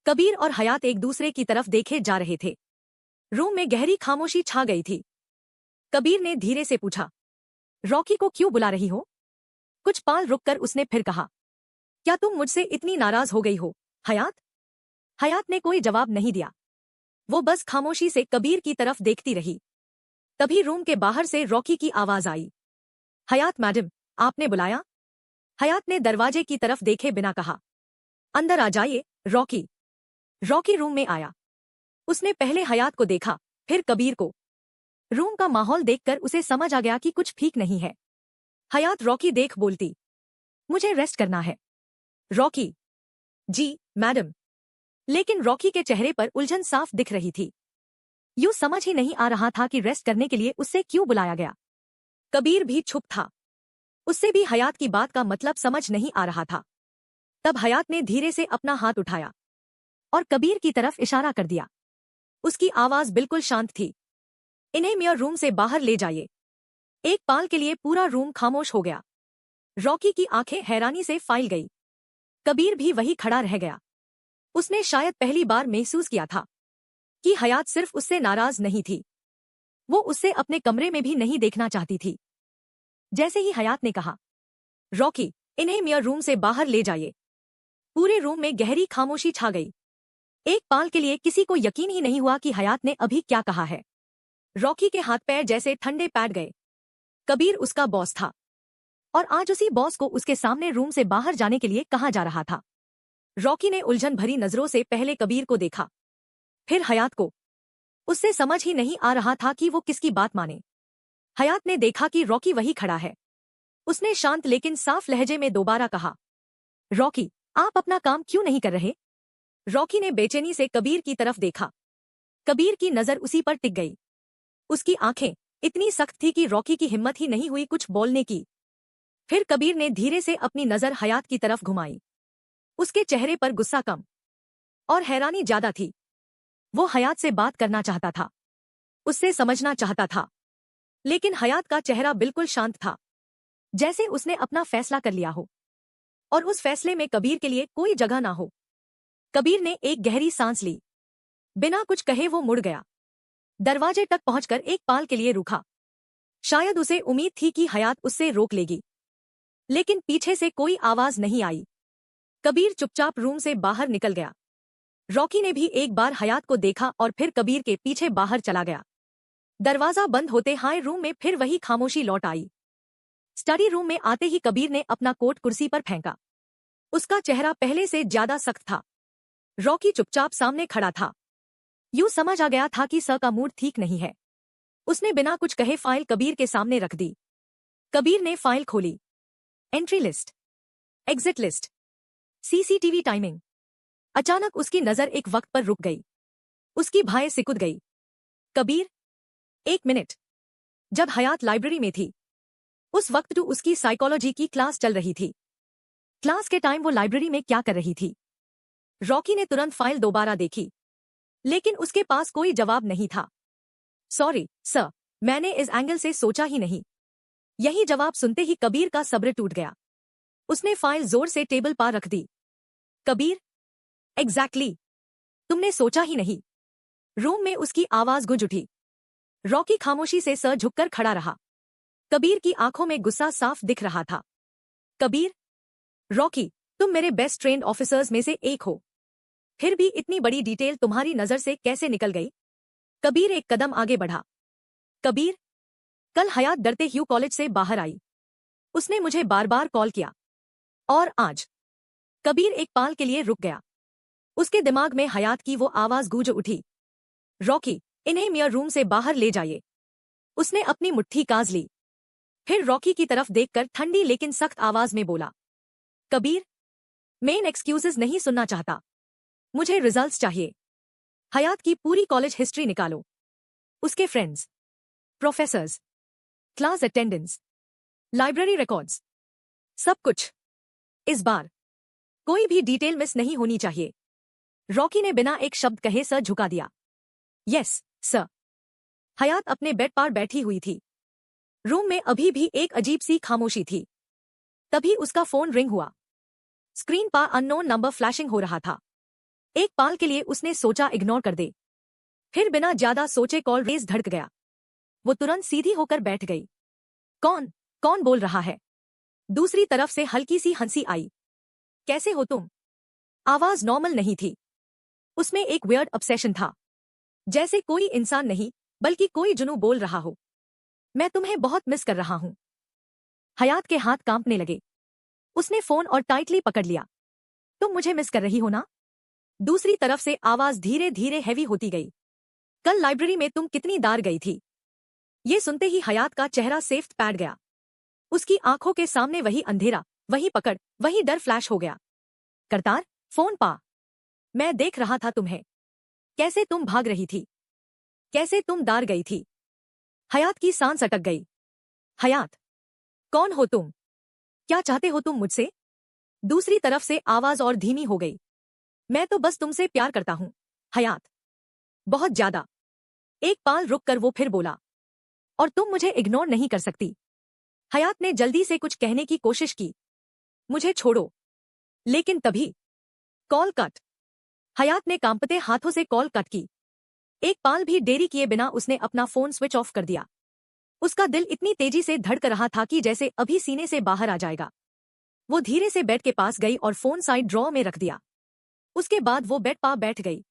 कबीर और हयात एक दूसरे की तरफ देखे जा रहे थे। रूम में गहरी खामोशी छा गई थी। कबीर ने धीरे से पूछा, रॉकी को क्यों बुला रही हो? कुछ पाल रुककर उसने फिर कहा, क्या तुम मुझसे इतनी नाराज हो गई हो, हयात? हयात ने कोई जवाब नहीं दिया। वो बस खामोशी से कबीर की तरफ देखती रही। तभी रूम के बाहर से रॉकी की आवाज आई, हयात मैडम, आपने बुलाया? हयात ने दरवाजे की तरफ देखे बिना कहा, अंदर आ जाइए, रॉकी। रॉकी रूम में आया। उसने पहले हयात को देखा, फिर कबीर को। रूम का माहौल देखकर उसे समझ आ गया कि कुछ ठीक नहीं है। हयात रॉकी देख बोलती, मुझे रेस्ट करना है। रॉकी, जी मैडम। लेकिन रॉकी के चेहरे पर उलझन साफ दिख रही थी। यूं समझ ही नहीं आ रहा था कि रेस्ट करने के लिए उससे क्यों बुलाया गया। कबीर भी चुप था। उससे भी हयात की बात का मतलब समझ नहीं आ रहा था। तब हयात ने धीरे से अपना हाथ उठाया और कबीर की तरफ इशारा कर दिया। उसकी आवाज बिल्कुल शांत थी, इन्हें मेयर रूम से बाहर ले जाइए। एक पाल के लिए पूरा रूम खामोश हो गया। रॉकी की आंखें हैरानी से फैल गई। कबीर भी वही खड़ा रह गया। उसने शायद पहली बार महसूस किया था कि हयात सिर्फ उससे नाराज नहीं थी, वो उससे अपने कमरे में भी नहीं देखना चाहती थी। जैसे ही हयात ने कहा, रॉकी, इन्हें मेयर रूम से बाहर ले जाइए, पूरे रूम में गहरी खामोशी छा गई। एक पाल के लिए किसी को यकीन ही नहीं हुआ कि हयात ने अभी क्या कहा है। रॉकी के हाथ पैर जैसे ठंडे पैट गए। कबीर उसका बॉस था और आज उसी बॉस को उसके सामने रूम से बाहर जाने के लिए कहा जा रहा था। रॉकी ने उलझन भरी नजरों से पहले कबीर को देखा, फिर हयात को। उससे समझ ही नहीं आ रहा था कि वो किसकी बात माने। हयात ने देखा कि रॉकी वही खड़ा है। उसने शांत लेकिन साफ लहजे में दोबारा कहा, रॉकी, आप अपना काम क्यों नहीं कर रहे? रॉकी ने बेचैनी से कबीर की तरफ देखा। कबीर की नजर उसी पर टिक गई। उसकी आंखें इतनी सख्त थी कि रॉकी की हिम्मत ही नहीं हुई कुछ बोलने की। फिर कबीर ने धीरे से अपनी नजर हयात की तरफ घुमाई। उसके चेहरे पर गुस्सा कम और हैरानी ज्यादा थी। वो हयात से बात करना चाहता था, उससे समझना चाहता था, लेकिन हयात का चेहरा बिल्कुल शांत था, जैसे उसने अपना फैसला कर लिया हो और उस फैसले में कबीर के लिए कोई जगह ना हो। कबीर ने एक गहरी सांस ली। बिना कुछ कहे वो मुड़ गया। दरवाजे तक पहुंचकर एक पाल के लिए रुका। शायद उसे उम्मीद थी कि हयात उससे रोक लेगी, लेकिन पीछे से कोई आवाज नहीं आई। कबीर चुपचाप रूम से बाहर निकल गया। रॉकी ने भी एक बार हयात को देखा और फिर कबीर के पीछे बाहर चला गया। दरवाजा बंद होते हाय रूम में फिर वही खामोशी लौट आई। स्टडी रूम में आते ही कबीर ने अपना कोट कुर्सी पर फेंका। उसका चेहरा पहले से ज्यादा सख्त था। रॉकी चुपचाप सामने खड़ा था। यूं समझ आ गया था कि सर का मूड ठीक नहीं है। उसने बिना कुछ कहे फाइल कबीर के सामने रख दी। कबीर ने फाइल खोली। Entry list, exit list, CCTV timing. अचानक उसकी नजर एक वक्त पर रुक गई। उसकी भाएं सिकुड़ गई। कबीर, एक मिनट। जब हयात लाइब्रेरी में थी, उस वक्त तो उसकी साइकोलॉजी की क्लास चल रही थी। क्लास के टाइम वो लाइब्रेरी में क्या कर रही थी? रॉकी ने तुरंत फाइल दोबारा देखी, लेकिन उसके पास कोई जवाब नहीं था। सॉरी सर, मैंने इस एंगल से सोचा ही नहीं। यही जवाब सुनते ही कबीर का सब्र टूट गया। उसने फाइल जोर से टेबल पर रख दी। कबीर, एग्जैक्टली, तुमने सोचा ही नहीं। रूम में उसकी आवाज गूंज उठी। रॉकी खामोशी से सर झुककर खड़ा रहा। कबीर की आंखों में गुस्सा साफ दिख रहा था। कबीर, रॉकी, तुम मेरे बेस्ट ट्रेन्ड ऑफिसर्स में से एक हो, फिर भी इतनी बड़ी डिटेल तुम्हारी नजर से कैसे निकल गई? कबीर एक कदम आगे बढ़ा। कबीर, कल हयात डरते हुए कॉलेज से बाहर आई। उसने मुझे बार बार कॉल किया। और आज? कबीर एक पाल के लिए रुक गया। उसके दिमाग में हयात की वो आवाज गूंज उठी, रॉकी, इन्हें मेयर रूम से बाहर ले जाइए। उसने अपनी मुट्ठी काज ली। फिर रॉकी की तरफ देखकर ठंडी लेकिन सख्त आवाज में बोला, कबीर, मैं इन एक्सक्यूजेस नहीं सुनना चाहता। मुझे रिजल्ट्स चाहिए। हयात की पूरी कॉलेज हिस्ट्री निकालो। उसके friends, professors, class attendance, library records, सब कुछ। इस बार कोई भी डिटेल मिस नहीं होनी चाहिए। रॉकी ने बिना एक शब्द कहे सर झुका दिया। Yes sir. हयात अपने बेड पर बैठी हुई थी। रूम में अभी भी एक अजीब सी खामोशी थी। तभी उसका फोन रिंग हुआ। स्क्रीन पर अननोन नंबर फ्लैशिंग हो रहा था। एक पाल के लिए उसने सोचा इग्नोर कर दे, फिर बिना ज्यादा सोचे कॉल रेस धड़क गया। वो तुरंत सीधी होकर बैठ गई। कौन कौन बोल रहा है? दूसरी तरफ से हल्की सी हंसी आई। कैसे हो तुम? आवाज नॉर्मल नहीं थी, उसमें एक वियर्ड ऑब्सेशन था, जैसे कोई इंसान नहीं बल्कि कोई जुनून बोल रहा हो। मैं तुम्हें बहुत मिस कर रहा हूं। हयात के हाथ कांपने लगे। उसने फोन और टाइटली पकड़ लिया। तुम मुझे मिस कर रही हो ना? दूसरी तरफ से आवाज धीरे धीरे हैवी होती गई। कल लाइब्रेरी में तुम कितनी दार गई थी? ये सुनते ही हयात का चेहरा सेफ पैट गया। उसकी आंखों के सामने वही अंधेरा, वही पकड़, वही डर फ्लैश हो गया। करतार, फोन पा। मैं देख रहा था तुम्हें। कैसे तुम भाग रही थी, कैसे तुम दार गई थी। हयात की सांस अटक गई। हयात, कौन हो तुम? क्या चाहते हो तुम मुझसे? दूसरी तरफ से आवाज और धीमी हो गई। मैं तो बस तुमसे प्यार करता हूं हयात, बहुत ज्यादा। एक पाल रुक कर वो फिर बोला, और तुम मुझे इग्नोर नहीं कर सकती। हयात ने जल्दी से कुछ कहने की कोशिश की, मुझे छोड़ो, लेकिन तभी कॉल कट। हयात ने कांपते हाथों से कॉल कट की। एक पाल भी देरी किए बिना उसने अपना फोन स्विच ऑफ कर दिया। उसका दिल इतनी तेजी से धड़क रहा था कि जैसे अभी सीने से बाहर आ जाएगा। वो धीरे से बेड के पास गई और फोन साइड ड्रॉ में रख दिया। उसके बाद वो बेड पा बैठ गई।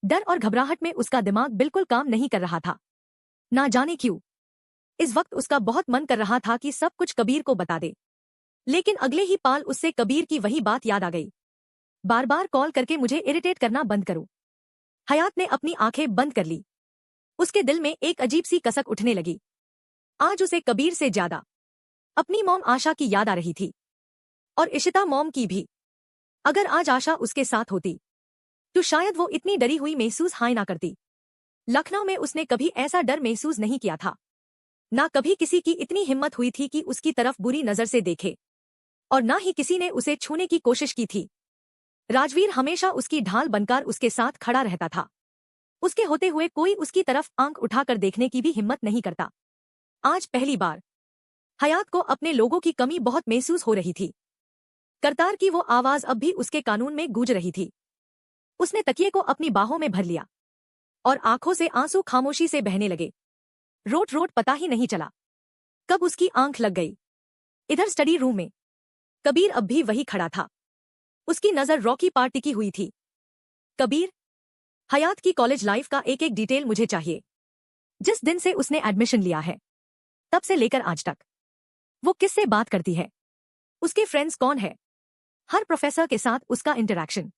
डर और घबराहट में उसका दिमाग बिल्कुल काम नहीं कर रहा था। ना जाने क्यों इस वक्त उसका बहुत मन कर रहा था कि सब कुछ कबीर को बता दे, लेकिन अगले ही पाल उससे कबीर की वही बात याद आ गई। बार बार कॉल करके मुझे इरिटेट करना बंद करो। हयात ने अपनी आंखें बंद कर ली। उसके दिल में एक अजीब सी कसक उठने लगी। आज उसे कबीर से ज्यादा अपनी मॉम आशा की याद आ रही थी, और इशिता मॉम की भी। अगर आज आशा उसके साथ होती तो शायद वो इतनी डरी हुई महसूस हाय ना करती। लखनऊ में उसने कभी ऐसा डर महसूस नहीं किया था। ना कभी किसी की इतनी हिम्मत हुई थी कि उसकी तरफ बुरी नजर से देखे, और ना ही किसी ने उसे छूने की कोशिश की थी। राजवीर हमेशा उसकी ढाल बनकर उसके साथ खड़ा रहता था। उसके होते हुए कोई उसकी तरफ आंख उठाकर देखने की भी हिम्मत नहीं करता। आज पहली बार हयात को अपने लोगों की कमी बहुत महसूस हो रही थी। करतार की वो आवाज अब भी उसके कानून में गूंज रही थी। उसने तकिए को अपनी बाहों में भर लिया और आंखों से आंसू खामोशी से बहने लगे। रोट रोट पता ही नहीं चला कब उसकी आंख लग गई। इधर स्टडी रूम में कबीर अब भी वही खड़ा था। उसकी नजर रॉकी पर टिकी हुई थी। कबीर, हयात की कॉलेज लाइफ का एक एक डिटेल मुझे चाहिए। जिस दिन से उसने एडमिशन लिया है तब से लेकर आज तक वो किससे बात करती है, उसके फ्रेंड्स कौन है, हर प्रोफेसर के साथ उसका इंटरैक्शन,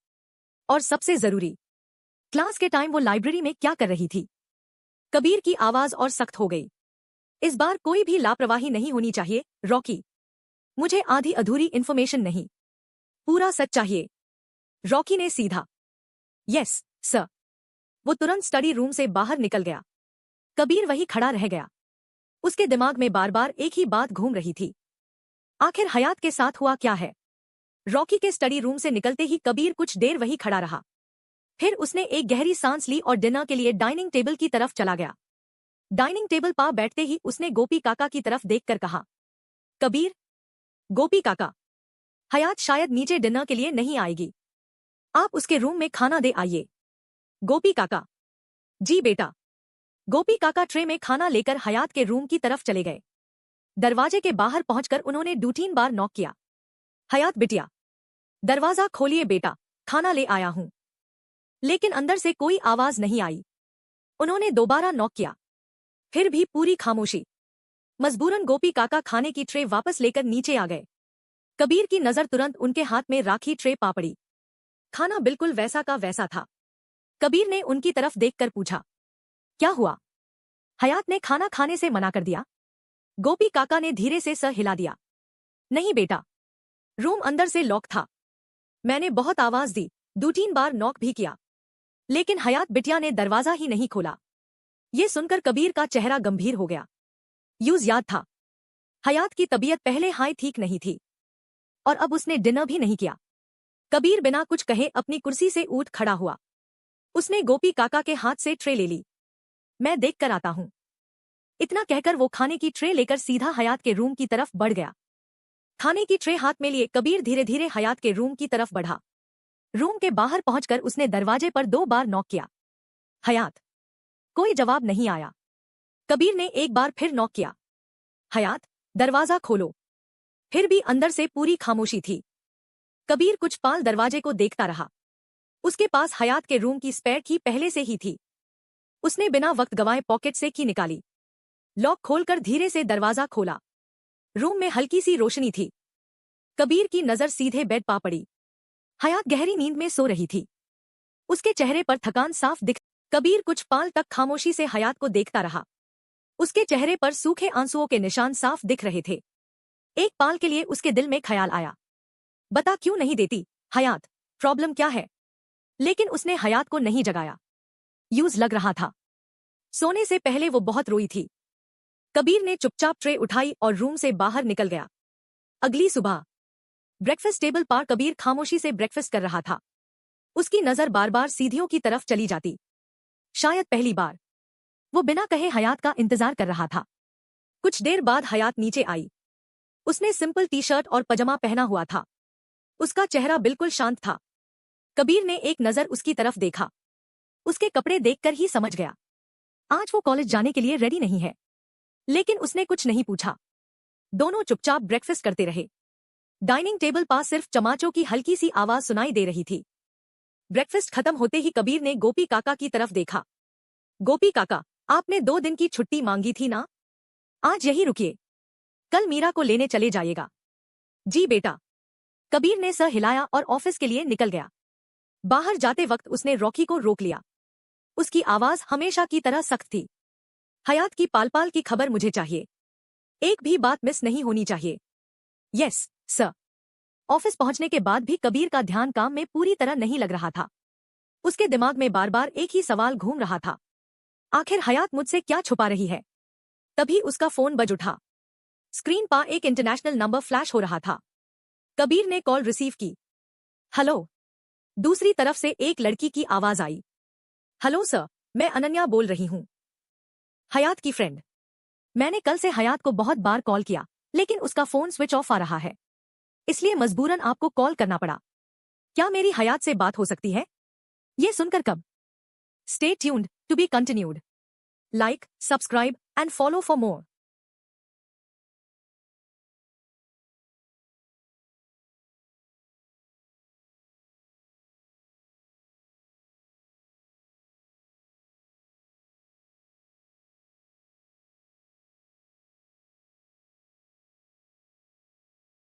और सबसे जरूरी क्लास के टाइम वो लाइब्रेरी में क्या कर रही थी। कबीर की आवाज और सख्त हो गई। इस बार कोई भी लापरवाही नहीं होनी चाहिए रॉकी। मुझे आधी अधूरी इन्फॉर्मेशन नहीं, पूरा सच चाहिए। रॉकी ने सीधा यस सर। वो तुरंत स्टडी रूम से बाहर निकल गया। कबीर वही खड़ा रह गया। उसके दिमाग में बार बार एक ही बात घूम रही थी, आखिर हयात के साथ हुआ क्या है। रॉकी के स्टडी रूम से निकलते ही कबीर कुछ देर वही खड़ा रहा। फिर उसने एक गहरी सांस ली और डिनर के लिए डाइनिंग टेबल की तरफ चला गया। डाइनिंग टेबल पर बैठते ही उसने गोपी काका की तरफ देखकर कहा, कबीर, गोपी काका, हयात शायद नीचे डिनर के लिए नहीं आएगी, आप उसके रूम में खाना दे आइए। गोपी काका, जी बेटा। गोपी काका ट्रे में खाना लेकर हयात के रूम की तरफ चले गए। दरवाजे के बाहर पहुंचकर उन्होंने 2-3 बार नॉक किया। हयात बिटिया, दरवाजा खोलिए बेटा, खाना ले आया हूं। लेकिन अंदर से कोई आवाज नहीं आई। उन्होंने दोबारा नॉक किया, फिर भी पूरी खामोशी। मजबूरन गोपी काका खाने की ट्रे वापस लेकर नीचे आ गए। कबीर की नजर तुरंत उनके हाथ में राखी ट्रे पा पड़ी। खाना बिल्कुल वैसा का वैसा था। कबीर ने उनकी तरफ देखकर पूछा, क्या हुआ? हयात ने खाना खाने से मना कर दिया? गोपी काका ने धीरे से सर हिला दिया। नहीं बेटा, रूम अंदर से लॉक था। मैंने बहुत आवाज दी, 2-3 बार नॉक भी किया, लेकिन हयात बिटिया ने दरवाजा ही नहीं खोला। ये सुनकर कबीर का चेहरा गंभीर हो गया। यूज याद था, हयात की तबीयत पहले हाई ठीक नहीं थी, और अब उसने डिनर भी नहीं किया। कबीर बिना कुछ कहे अपनी कुर्सी से उठ खड़ा हुआ। उसने गोपी काका के हाथ से ट्रे ले ली। मैं देख कर आता हूं। इतना कहकर वो खाने की ट्रे लेकर सीधा हयात के रूम की तरफ बढ़ गया। खाने की ट्रे हाथ में लिए कबीर धीरे धीरे हयात के रूम की तरफ बढ़ा। रूम के बाहर पहुंचकर उसने दरवाजे पर 2 बार नॉक किया। हयात। कोई जवाब नहीं आया। कबीर ने एक बार फिर नॉक किया। हयात, दरवाजा खोलो। फिर भी अंदर से पूरी खामोशी थी। कबीर कुछ पाल दरवाजे को देखता रहा। उसके पास हयात के रूम की स्पेयर की पहले से ही थी। उसने बिना वक्त गंवाए पॉकेट से की निकाली। लॉक खोलकर धीरे से दरवाजा खोला। रूम में हल्की सी रोशनी थी। कबीर की नजर सीधे बेड पा पड़ी। हयात गहरी नींद में सो रही थी। उसके चेहरे पर थकान साफ दिख। कबीर कुछ पाल तक खामोशी से हयात को देखता रहा। उसके चेहरे पर सूखे आंसुओं के निशान साफ दिख रहे थे। एक पाल के लिए उसके दिल में ख्याल आया, बता क्यों नहीं देती हयात, प्रॉब्लम क्या है? लेकिन उसने हयात को नहीं जगाया। यूज लग रहा था। सोने से पहले वो बहुत रोई थी। कबीर ने चुपचाप ट्रे उठाई और रूम से बाहर निकल गया। अगली सुबह ब्रेकफास्ट टेबल पर कबीर खामोशी से ब्रेकफास्ट कर रहा था। उसकी नजर बार बार सीढ़ियों की तरफ चली जाती। शायद पहली बार वो बिना कहे हयात का इंतजार कर रहा था। कुछ देर बाद हयात नीचे आई। उसने सिंपल टी शर्ट और पजामा पहना हुआ था। उसका चेहरा बिल्कुल शांत था। कबीर ने एक नजर उसकी तरफ देखा। उसके कपड़े देखकर ही समझ गया, आज वो कॉलेज जाने के लिए रेडी नहीं है। लेकिन उसने कुछ नहीं पूछा। दोनों चुपचाप ब्रेकफास्ट करते रहे। डाइनिंग टेबल पास सिर्फ चमाचों की हल्की सी आवाज सुनाई दे रही थी। ब्रेकफास्ट खत्म होते ही कबीर ने गोपी काका की तरफ देखा। गोपी काका, आपने 2 दिन की छुट्टी मांगी थी ना? आज यही रुकिए, कल मीरा को लेने चले जाइएगा। जी बेटा। कबीर ने सर हिलाया और ऑफिस के लिए निकल गया। बाहर जाते वक्त उसने रॉकी को रोक लिया। उसकी आवाज हमेशा की तरह सख्त थी। हयात की पाल पाल की खबर मुझे चाहिए। एक भी बात मिस नहीं होनी चाहिए। Yes sir. ऑफिस पहुंचने के बाद भी कबीर का ध्यान काम में पूरी तरह नहीं लग रहा था। उसके दिमाग में बार बार एक ही सवाल घूम रहा था, आखिर हयात मुझसे क्या छुपा रही है? तभी उसका फोन बज उठा। स्क्रीन पर एक इंटरनेशनल नंबर फ्लैश हो रहा था। कबीर ने कॉल रिसीव की। हेलो। दूसरी तरफ से एक लड़की की आवाज आई। हेलो सर, मैं अनन्या बोल रही हूं, हयात की फ्रेंड। मैंने कल से हयात को बहुत बार कॉल किया, लेकिन उसका फोन स्विच ऑफ आ रहा है, इसलिए मजबूरन आपको कॉल करना पड़ा। क्या मेरी हयात से बात हो सकती है? ये सुनकर कब? Stay tuned to be continued. Like, subscribe and follow for more.